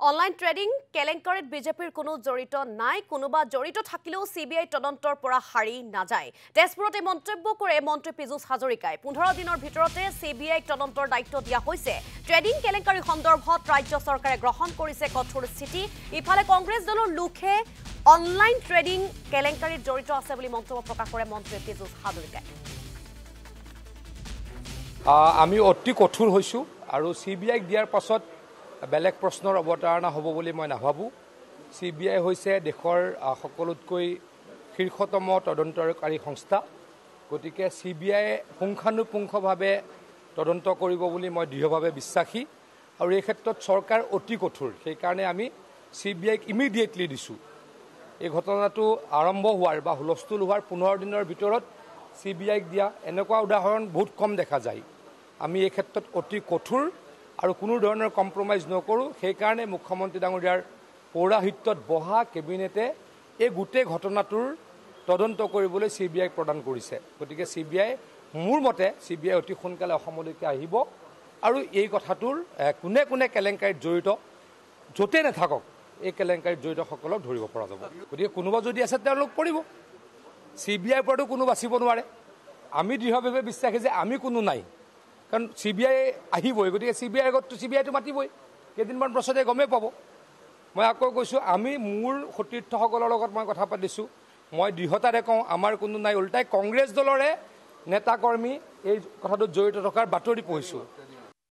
Online trading কেলেংকাৰীত বিজেপিৰ কোনো জড়িত নাই, কোনোবা জড়িত থাকিলেও সিবিআই তদন্তৰ পৰা হাৰি নাযায়। তেজপুৰতে মন্তব্য কৰে মন্ত্ৰী পীযুষ হাজৰিকাই। 15 দিনৰ ভিতৰতে সিবিআই তদন্তৰ দায়িত্ব দিয়া হৈছে। ট্ৰেডিং কেলেংকাৰী সন্দৰ্ভত ৰাজ্য চৰকাৰে গ্ৰহণ কৰিছে কঠোৰ স্থিতি। ইফালে কংগ্ৰেছ দলৰ লোকে অনলাইন ট্ৰেডিং কেলেংকাৰীত জড়িত আছে বুলি মন্তব্য প্ৰকাশ কৰে মন্ত্ৰী পীযুষ হাজৰিকাই। আমি অতি কঠোৰ হৈছো আৰু সিবিআইক দিয়াৰ পাছত বেলেগ প্ৰশ্নৰ অৱতাৰণা হ'ব বুলি মই নাভাবোঁ। সিবিআই হৈছে দেশৰ সকলোতকৈ শীৰ্ষতম তদন্তকাৰী সংস্থা। গতিকে সিবিআই পুংখানুপুংখভাৱে তদন্ত কৰিব বুলি মই দৃঢ়ভাৱে বিশ্বাসী আৰু এই ক্ষেত্ৰত চৰকাৰ অতি কঠোৰ। সেইকাৰণে আমি সিবিআইক ইমিডিয়েটলি দিছোঁ। এই ঘটনাটো আৰম্ভ হোৱাৰ বা হুলস্থুল হোৱাৰ 15 দিনৰ ভিতৰত সিবিআইক দিয়া এনেকুৱা উদাহৰণ বহুত কম দেখা যায়। আমি এই ক্ষেত্ৰত অতি কঠোৰ আৰু কোনো ধৰণৰ কম্প্ৰমাইজ নকৰোঁ। সেইকাৰণে মুখ্যমন্ত্ৰী ডাঙৰীয়াৰ পৌৰাহিত্যত বহা কেবিনেটে এই গোটেই ঘটনাটোৰ তদন্ত কৰিবলৈ সিবিআইক প্ৰদান কৰিছে। গতিকে সিবিআই মোৰ মতে সিবিআই অতি সোনকালে অসমলৈকে আহিব আৰু এই কথাটোৰ কোনে কোনে কেলেংকাৰীত জড়িত য'তে নাথাকক এই কেলেংকাৰীত জড়িতসকলক ধৰিব পৰা যাব। গতিকে কোনোবা যদি আছে তেওঁলোক পৰিব। সিবিআইৰ পৰাতো কোনো বাচিব নোৱাৰে। আমি দৃঢ়ভাৱে বিশ্বাসী যে আমি কোনো নাই, কাৰণ সিবিআই আহিবই। গতিকে সিবিআইৰ আগততো সিবিআইটো মাতিবই। কেইদিনমান পাছতে গমেই পাব। মই আকৌ কৈছোঁ, আমি মোৰ সতীৰ্থসকলৰ লগত মই কথা পাতিছোঁ। মই দৃঢ়তাৰে কওঁ আমাৰ কোনো নাই। ওলোটাই কংগ্ৰেছ দলৰে নেতা কৰ্মী এই কথাটোত জড়িত থকাৰ বাতৰি পঢ়িছোঁ।